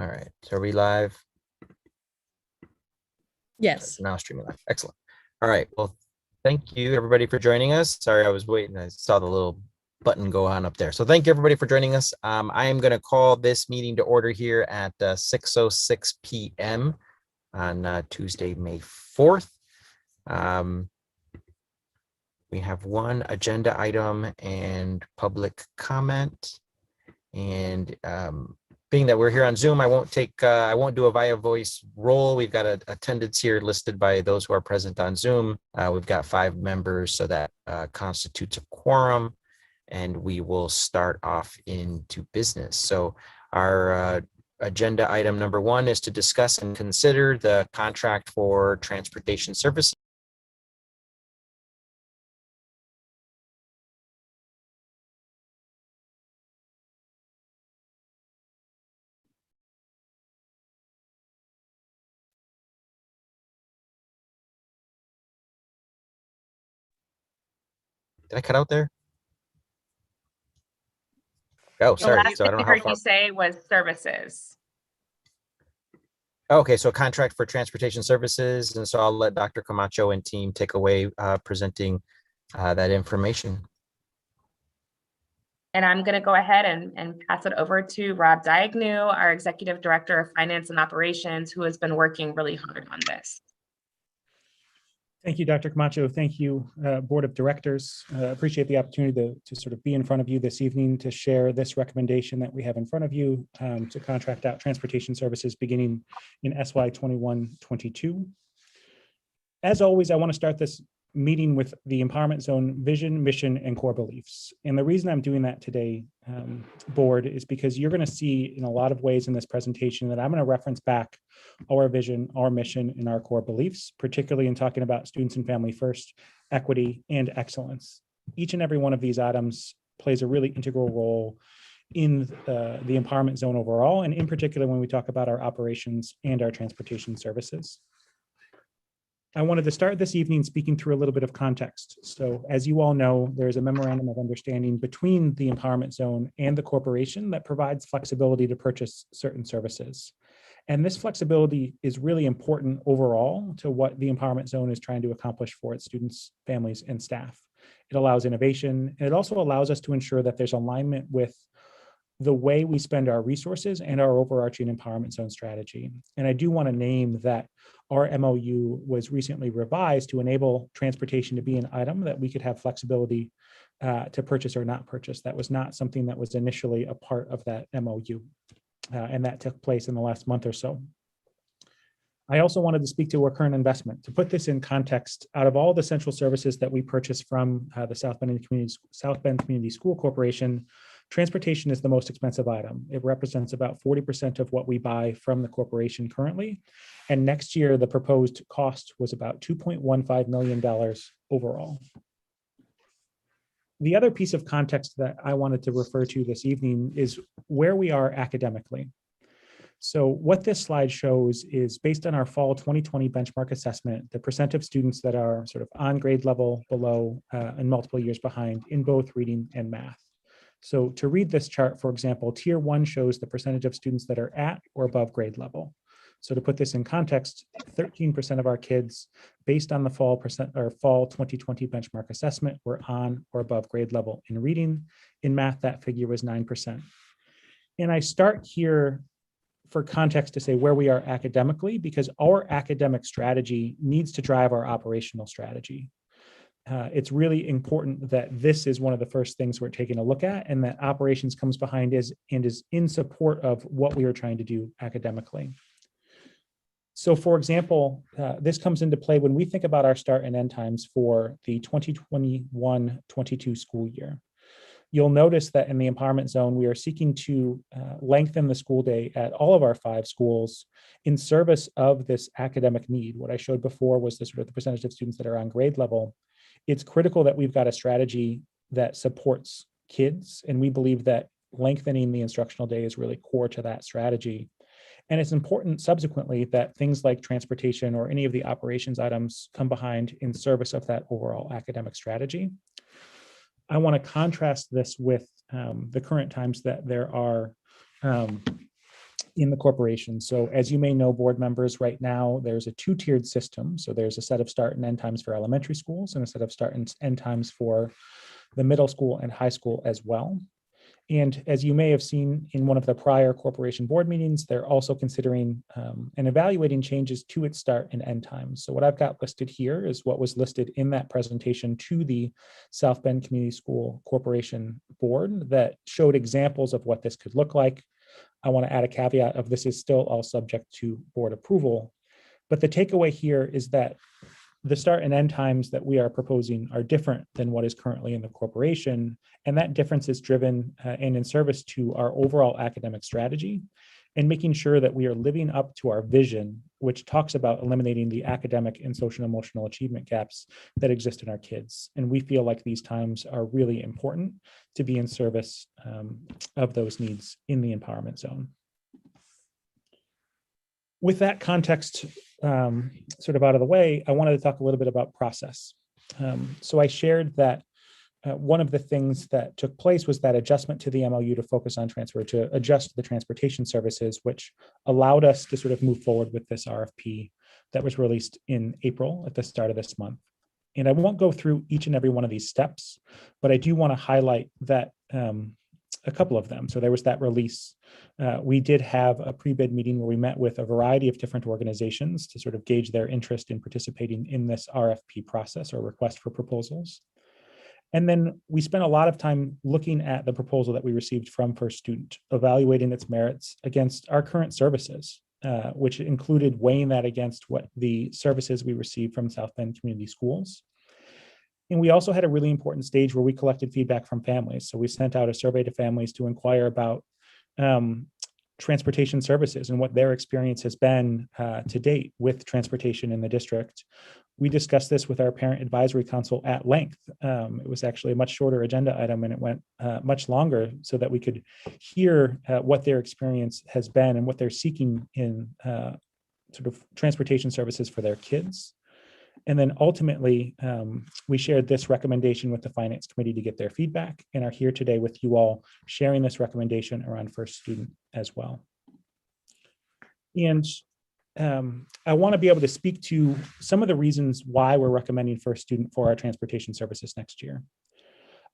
All right, so are we live? Yes. Now streaming live. Excellent. All right, well, thank you everybody for joining us. Sorry, I was waiting. I saw the little button go on up there. So thank you everybody for joining us. I am going to call this meeting to order here at 6:06 p.m. on Tuesday, May 4th. We have one agenda item and public comment. And being that we're here on Zoom, I won't do a via voice roll. We've got attendance here listed by those who are present on Zoom. We've got 5 members, so that constitutes a quorum, and we will start off into business. So our agenda item number 1 is to discuss and consider the contract for transportation services. Did I cut out there? Oh, sorry. So I don't know how far. You say was services. Okay, so contract for transportation services. And so I'll let Dr. Camacho and team take away presenting that information. And I'm going to go ahead and pass it over to Rob Diagnew, our Executive Director of Finance and Operations, who has been working really hard on this. Thank you, Dr. Camacho. Thank you, Board of Directors. Appreciate the opportunity to sort of be in front of you this evening to share this recommendation that we have in front of you to contract out transportation services beginning in SY 21-22. As always, I want to start this meeting with the Empowerment Zone vision, mission, and core beliefs. And the reason I'm doing that today, Board, is because you're going to see in a lot of ways in this presentation that I'm going to reference back our vision, our mission, and our core beliefs, particularly in talking about students and family first, equity, and excellence. Each and every one of these items plays a really integral role in the Empowerment Zone overall, and in particular when we talk about our operations and our transportation services. I wanted to start this evening speaking through a little bit of context. So as you all know, there's a memorandum of understanding between the Empowerment Zone and the corporation that provides flexibility to purchase certain services. And this flexibility is really important overall to what the Empowerment Zone is trying to accomplish for its students, families, and staff. It allows innovation, and it also allows us to ensure that there's alignment with the way we spend our resources and our overarching Empowerment Zone strategy. And I do want to name that our MOU was recently revised to enable transportation to be an item that we could have flexibility to purchase or not purchase. That was not something that was initially a part of that MOU, and that took place in the last month or so. I also wanted to speak to our current investment. To put this in context, out of all the central services that we purchase from the South Bend Community School Corporation, transportation is the most expensive item. It represents about 40% of what we buy from the corporation currently. And next year, the proposed cost was about $2.15 million overall. The other piece of context that I wanted to refer to this evening is where we are academically. So what this slide shows is based on our fall 2020 benchmark assessment, the percent of students that are sort of on grade level, below, and multiple years behind in both reading and math. So to read this chart, for example, tier 1 shows the percentage of students that are at or above grade level. So to put this in context, 13% of our kids, based on the fall 2020 benchmark assessment, were on or above grade level in reading. In math, that figure was 9%. And I start here for context to say where we are academically, because our academic strategy needs to drive our operational strategy. It's really important that this is one of the first things we're taking a look at, and that operations comes behind is in support of what we are trying to do academically. So for example, this comes into play when we think about our start and end times for the 2021-22 school year. You'll notice that in the Empowerment Zone, we are seeking to lengthen the school day at all of our 5 schools in service of this academic need. What I showed before was the sort of the percentage of students that are on grade level. It's critical that we've got a strategy that supports kids, and we believe that lengthening the instructional day is really core to that strategy. And it's important subsequently that things like transportation or any of the operations items come behind in service of that overall academic strategy. I want to contrast this with the current times that there are in the corporation. So as you may know, board members, right now, there's a two-tiered system. So there's a set of start and end times for elementary schools and a set of start and end times for the middle school and high school as well. And as you may have seen in one of the prior corporation board meetings, they're also considering and evaluating changes to its start and end times. So what I've got listed here is what was listed in that presentation to the South Bend Community School Corporation Board that showed examples of what this could look like. I want to add a caveat of this is still all subject to board approval. But the takeaway here is that the start and end times that we are proposing are different than what is currently in the corporation. And that difference is driven and in service to our overall academic strategy and making sure that we are living up to our vision, which talks about eliminating the academic and social and emotional achievement gaps that exist in our kids. And we feel like these times are really important to be in service of those needs in the empowerment zone. With that context sort of out of the way, I wanted to talk a little bit about process. So I shared that one of the things that took place was that adjustment to the MOU to focus on transfer, to adjust the transportation services, which allowed us to sort of move forward with this RFP that was released in April at the start of this month. And I won't go through each and every one of these steps, but I do want to highlight that a couple of them. So there was that release. We did have a pre-bid meeting where we met with a variety of different organizations to sort of gauge their interest in participating in this RFP process or request for proposals. And then we spent a lot of time looking at the proposal that we received from First Student, evaluating its merits against our current services, which included weighing that against what the services we received from South Bend Community Schools. And we also had a really important stage where we collected feedback from families. So we sent out a survey to families to inquire about transportation services and what their experience has been to date with transportation in the district. We discussed this with our Parent Advisory Council at length. It was actually a much shorter agenda item and it went much longer so that we could hear what their experience has been and what they're seeking in sort of transportation services for their kids. And then ultimately, we shared this recommendation with the Finance Committee to get their feedback and are here today with you all sharing this recommendation around First Student as well. And I want to be able to speak to some of the reasons why we're recommending First Student for our transportation services next year.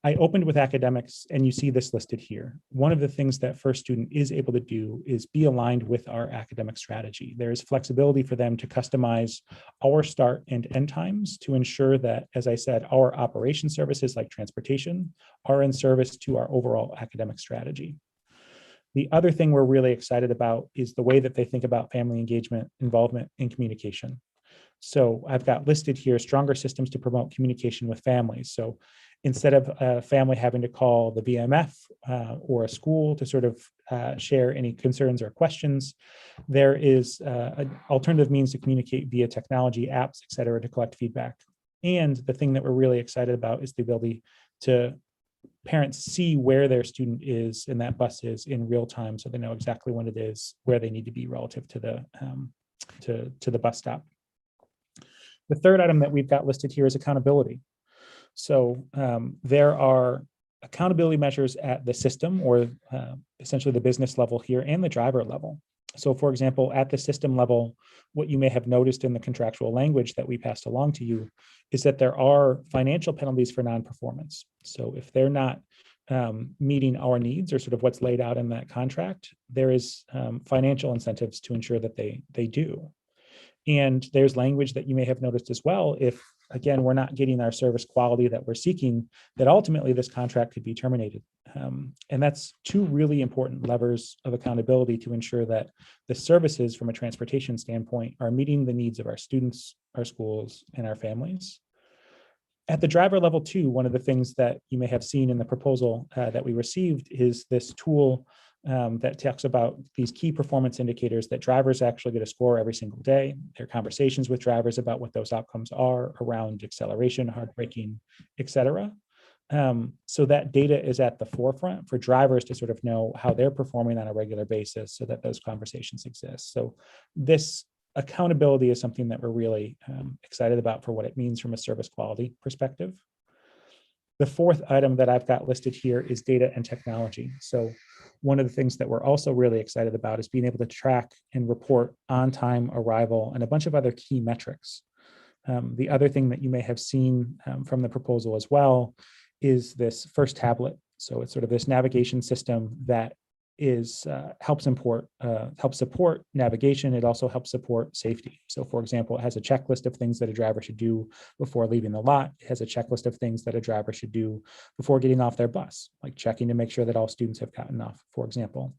I opened with academics, and you see this listed here. One of the things that First Student is able to do is be aligned with our academic strategy. There is flexibility for them to customize our start and end times to ensure that, as I said, our operation services like transportation are in service to our overall academic strategy. The other thing we're really excited about is the way that they think about family engagement, involvement, and communication. So I've got listed here stronger systems to promote communication with families. So instead of a family having to call the BMF or a school to sort of share any concerns or questions, there is an alternative means to communicate via technology, apps, et cetera, to collect feedback. And the thing that we're really excited about is the ability to parents see where their student is and that bus is in real time, so they know exactly when it is, where they need to be relative to the bus stop. The third item that we've got listed here is accountability. So there are accountability measures at the system or essentially the business level here and the driver level. So for example, at the system level, what you may have noticed in the contractual language that we passed along to you is that there are financial penalties for non-performance. So if they're not meeting our needs or sort of what's laid out in that contract, there is financial incentives to ensure that they do. And there's language that you may have noticed as well. If, again, we're not getting our service quality that we're seeking, that ultimately this contract could be terminated. And that's two really important levers of accountability to ensure that the services from a transportation standpoint are meeting the needs of our students, our schools, and our families. At the driver level too, one of the things that you may have seen in the proposal that we received is this tool that talks about these key performance indicators that drivers actually get a score every single day. There are conversations with drivers about what those outcomes are around acceleration, hard braking, et cetera. So that data is at the forefront for drivers to sort of know how they're performing on a regular basis so that those conversations exist. So this accountability is something that we're really excited about for what it means from a service quality perspective. The fourth item that I've got listed here is data and technology. So One of the things that we're also really excited about is being able to track and report on-time arrival and a bunch of other key metrics. The other thing that you may have seen from the proposal as well is this first tablet. So it's sort of this navigation system that helps support navigation. It also helps support safety. So for example, it has a checklist of things that a driver should do before leaving the lot. It has a checklist of things that a driver should do before getting off their bus, like checking to make sure that all students have gotten off, for example.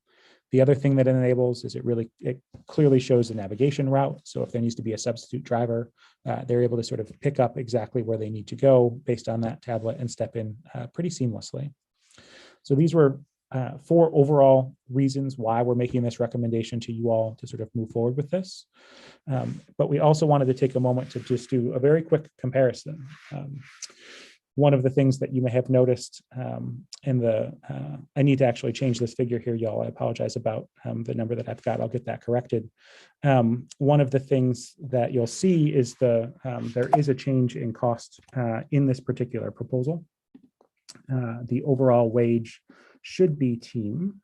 The other thing that it enables is it clearly shows the navigation route. So if there needs to be a substitute driver, they're able to sort of pick up exactly where they need to go based on that tablet and step in pretty seamlessly. So these were 4 overall reasons why we're making this recommendation to you all to sort of move forward with this. But we also wanted to take a moment to just do a very quick comparison. One of the things that you may have noticed I need to actually change this figure here, y'all. I apologize about the number that I've got. I'll get that corrected. One of the things that you'll see is there is a change in cost in this particular proposal. The overall wage should be team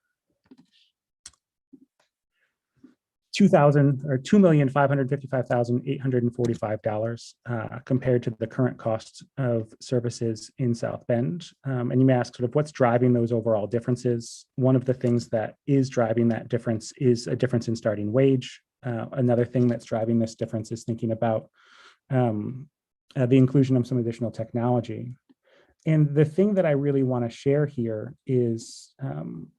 $2,555,845 compared to the current cost of services in South Bend. And you may ask sort of what's driving those overall differences. One of the things that is driving that difference is a difference in starting wage. Another thing that's driving this difference is thinking about the inclusion of some additional technology. And the thing that I really want to share here is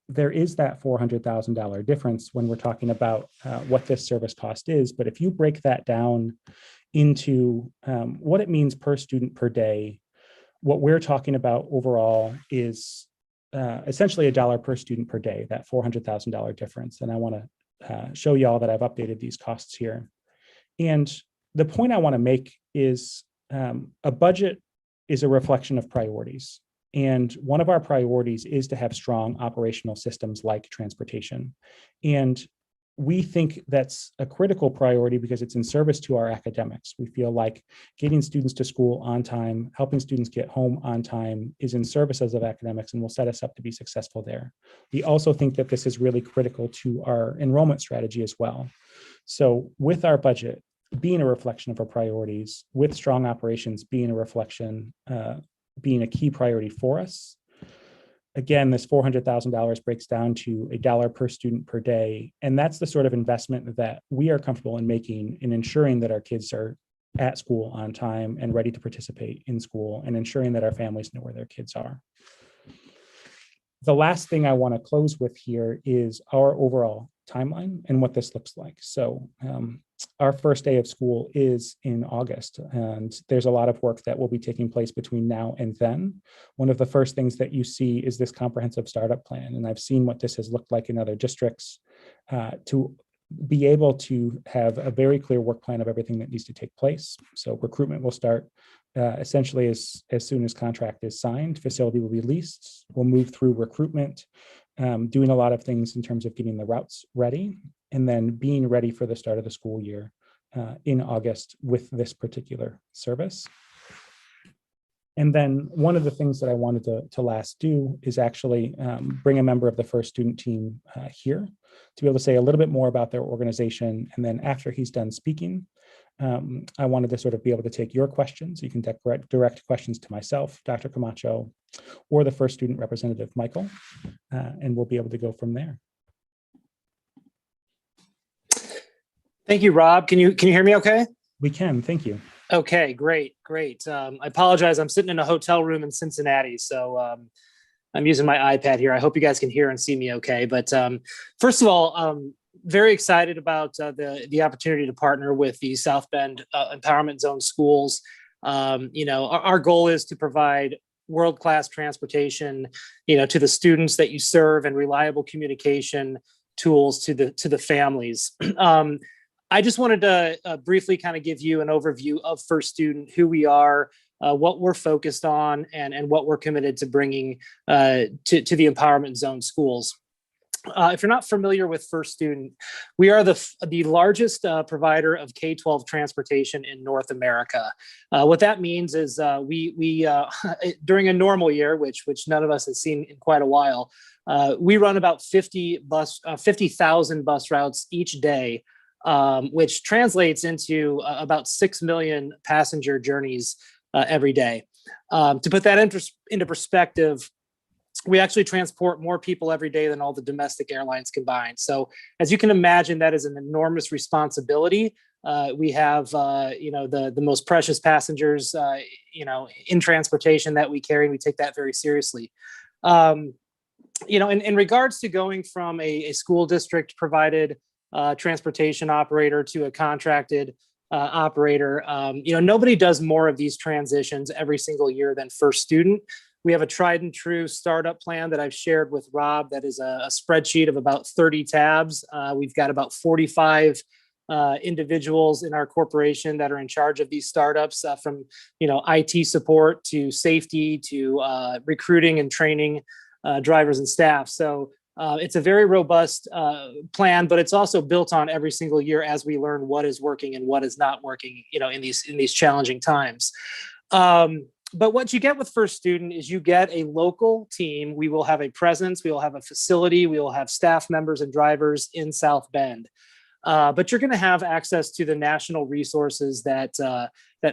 there is that $400,000 difference when we're talking about what this service cost is. But if you break that down into what it means per student per day, what we're talking about overall is essentially $1 per student per day, that $400,000 difference. And I want to show y'all that I've updated these costs here. And the point I want to make is a budget is a reflection of priorities. And one of our priorities is to have strong operational systems like transportation. And we think that's a critical priority because it's in service to our academics. We feel like getting students to school on time, helping students get home on time is in services of academics and will set us up to be successful there. We also think that this is really critical to our enrollment strategy as well. So with our budget, being a reflection of our priorities, with strong operations being a reflection, being a key priority for us. Again, this $400,000 breaks down to $1 per student per day. And that's the sort of investment that we are comfortable in making in ensuring that our kids are at school on time and ready to participate in school and ensuring that our families know where their kids are. The last thing I want to close with here is our overall timeline and what this looks like. So our first day of school is in August, and there's a lot of work that will be taking place between now and then. One of the first things that you see is this comprehensive startup plan, and I've seen what this has looked like in other districts to be able to have a very clear work plan of everything that needs to take place. So recruitment will start essentially as soon as contract is signed. Facility will be leased. We'll move through recruitment, doing a lot of things in terms of getting the routes ready, and then being ready for the start of the school year in August with this particular service. And then one of the things that I wanted to last do is actually bring a member of the first student team here to be able to say a little bit more about their organization. And then after he's done speaking, I wanted to sort of be able to take your questions. You can direct questions to myself, Dr. Camacho, or the first student representative, Michael, and we'll be able to go from there. Thank you, Rob. Can you hear me okay? We can, thank you. Okay, great. I apologize. I'm sitting in a hotel room in Cincinnati, so I'm using my iPad here. I hope you guys can hear and see me okay. But first of all, very excited about the opportunity to partner with the South Bend Empowerment Zone schools. Our goal is to provide world-class transportation, to the students that you serve and reliable communication tools to the families. I just wanted to briefly kind of give you an overview of First Student, who we are, what we're focused on, and what we're committed to bringing to the Empowerment Zone schools. If you're not familiar with First Student, we are the largest provider of K-12 transportation in North America. What that means is we during a normal year, which none of us has seen in quite a while, we run about 50,000 bus routes each day, which translates into about 6 million passenger journeys every day. To put that into perspective, we actually transport more people every day than all the domestic airlines combined. So as you can imagine, that is an enormous responsibility. We have, the most precious passengers, in transportation that we carry, and we take that very seriously. In regards to going from a school district provided transportation operator to a contracted operator, nobody does more of these transitions every single year than First Student. We have a tried and true startup plan that I've shared with Rob that is a spreadsheet of about 30 tabs. We've got about 45 individuals in our corporation that are in charge of these startups, from IT support to safety to recruiting and training drivers and staff. So it's a very robust plan, but it's also built on every single year as we learn what is working and what is not working, in these challenging times. But what you get with First Student is you get a local team. We will have a presence, we will have a facility, we will have staff members and drivers in South Bend. But you're going to have access to the national resources that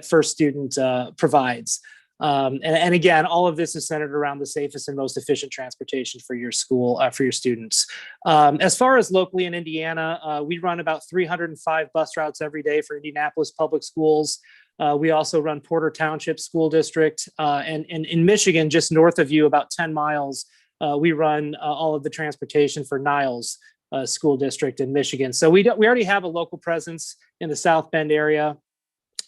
First Student provides. And again, all of this is centered around the safest and most efficient transportation for your school, for your students. As far as locally in Indiana, we run about 305 bus routes every day for Indianapolis Public Schools. We also run Porter Township School District, and in Michigan, just north of you, about 10 miles, we run all of the transportation for Niles School District in Michigan. So we already have a local presence in the South Bend area.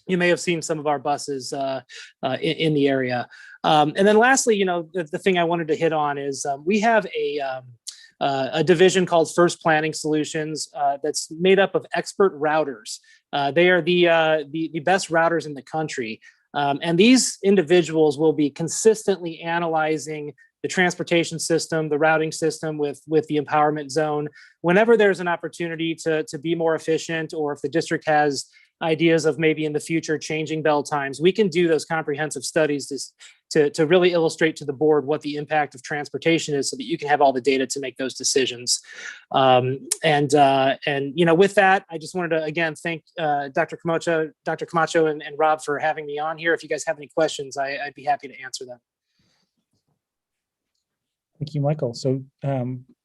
You may have seen some of our buses in the area. And then lastly, the thing I wanted to hit on is we have a division called First Planning Solutions that's made up of expert routers. They are the best routers in the country. And these individuals will be consistently analyzing the transportation system, the routing system with the empowerment zone. Whenever there's an opportunity to be more efficient, or if the district has ideas of maybe in the future changing bell times, we can do those comprehensive studies to really illustrate to the board what the impact of transportation is, so that you can have all the data to make those decisions. And with that, I just wanted to again thank Dr. Camacho and Rob for having me on here. If you guys have any questions, I'd be happy to answer them. Thank you, Michael. So,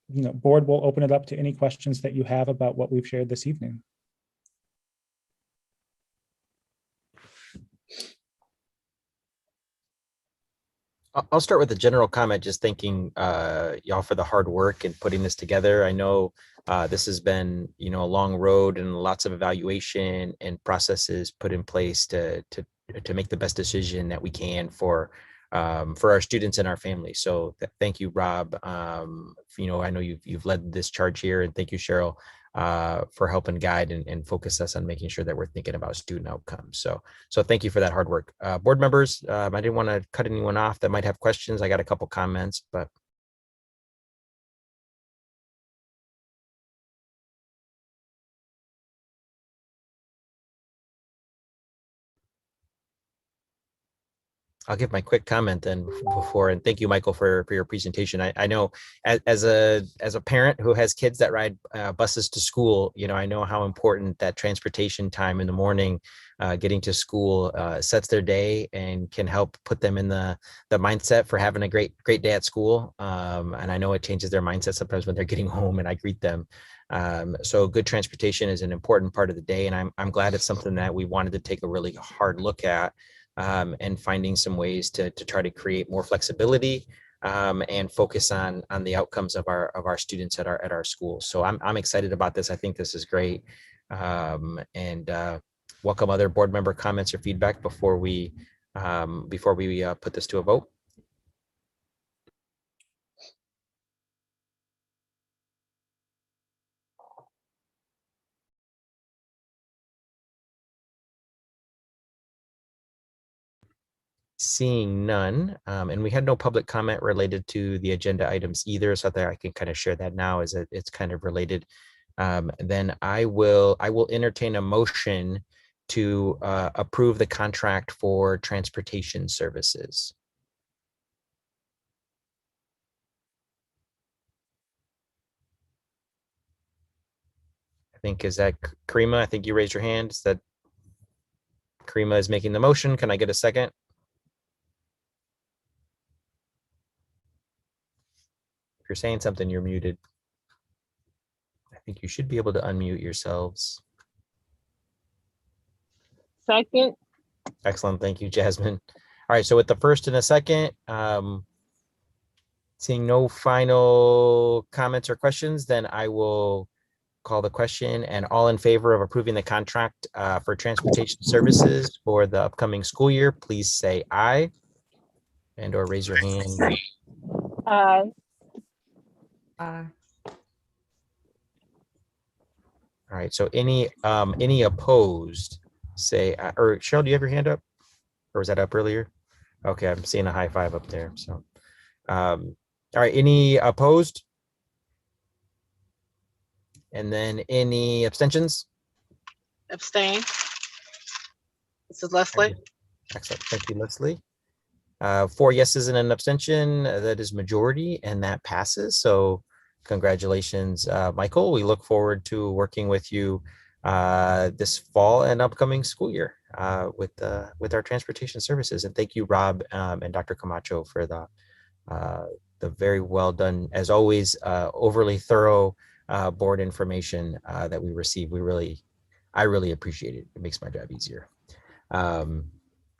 board will open it up to any questions that you have about what we've shared this evening. I'll start with a general comment, just thanking y'all for the hard work in putting this together. I know this has been, a long road and lots of evaluation and processes put in place to make the best decision that we can for our students and our families. So thank you, Rob. I know you've led this charge here, and thank you, Cheryl, for helping guide and focus us on making sure that we're thinking about student outcomes. So thank you for that hard work. Board members, I didn't want to cut anyone off that might have questions. I got a couple comments, but. I'll give my quick comment then before, and thank you, Michael, for your presentation. I know as a parent who has kids that ride buses to school, I know how important that transportation time in the morning, getting to school, sets their day and can help put them in the mindset for having a great day at school. And I know it changes their mindset sometimes when they're getting home and I greet them. So good transportation is an important part of the day, and I'm glad it's something that we wanted to take a really hard look at. And finding some ways to try to create more flexibility and focus on the outcomes of our students at our schools. So I'm excited about this. I think this is great, and welcome other board member comments or feedback before we put this to a vote. Seeing none, and we had no public comment related to the agenda items either, so that I can kind of share that now as it's kind of related. Then I will entertain a motion to approve the contract for transportation services. I think, is that Karima? I think you raised your hand. Is that Karima is making the motion? Can I get a second? If you're saying something, you're muted. I think you should be able to unmute yourselves. Second. Excellent. Thank you, Jasmine. All right. So with the first and a second, seeing no final comments or questions, then I will call the question. And all in favor of approving the contract for transportation services for the upcoming school year, please say aye and or raise your hand. Aye. All right. So any opposed, say, or Cheryl, do you have your hand up? Or was that up earlier? Okay, I'm seeing a high five up there. So, all right, any opposed? And then any abstentions? Abstain. This is Leslie. Excellent. Thank you, Leslie. 4 yeses and an abstention. That is majority, and that passes. So congratulations, Michael. We look forward to working with you this fall and upcoming school year with our transportation services. And thank you, Rob and Dr. Camacho, for the very well done, as always, overly thorough board information that we receive. I really appreciate it. It makes my job easier.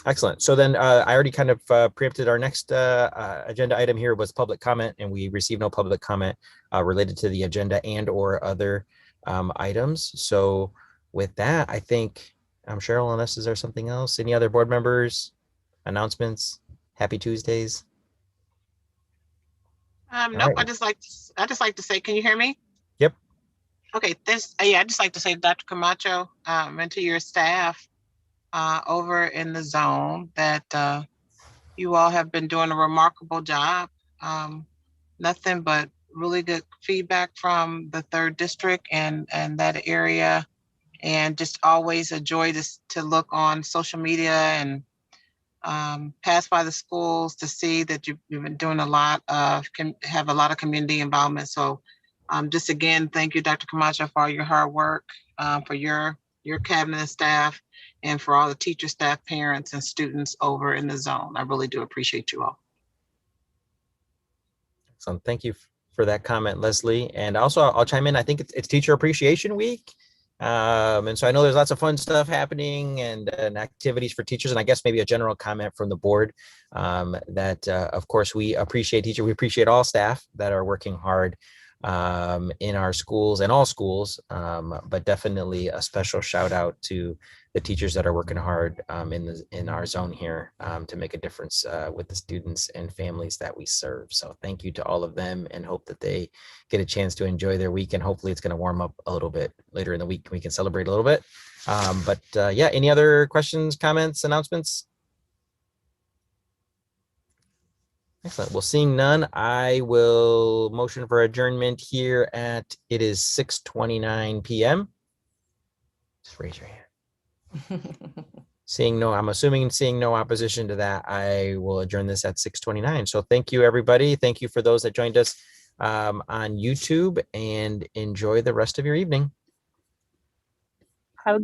Excellent. So then I already kind of preempted our next agenda item here was public comment, and we received no public comment related to the agenda and or other items. So with that, I think, Cheryl, unless is there something else? Any other board members, announcements? Happy Tuesdays. Nope. right. I just like to say, can you hear me? Yep. Okay. I'd just like to say, Dr. Camacho, and to your staff over in the zone, that you all have been doing a remarkable job. Nothing but really good feedback from the 3rd district and that area, and just always a joy to look on social media and pass by the schools to see that you've been doing have a lot of community involvement. So just again, thank you, Dr. Camacho, for all your hard work, for your cabinet and staff, and for all the teacher, staff, parents, and students over in the zone. I really do appreciate you all. So thank you for that comment, Leslie. And also I'll chime in. I think it's Teacher Appreciation Week. And so I know there's lots of fun stuff happening and activities for teachers. And I guess maybe a general comment from the board that, of course, we appreciate teachers. We appreciate all staff that are working hard in our schools and all schools, but definitely a special shout out to the teachers that are working hard in our zone here to make a difference with the students and families that we serve. So thank you to all of them, and hope that they get a chance to enjoy their week. And hopefully it's going to warm up a little bit later in the week. We can celebrate a little bit. Yeah, any other questions, comments, announcements? Excellent. Well, seeing none, I will motion for adjournment here it is 6:29 p.m. Just raise your hand. I'm assuming seeing no opposition to that, I will adjourn this at 6:29. So thank you, everybody. Thank you for those that joined us on YouTube, and enjoy the rest of your evening.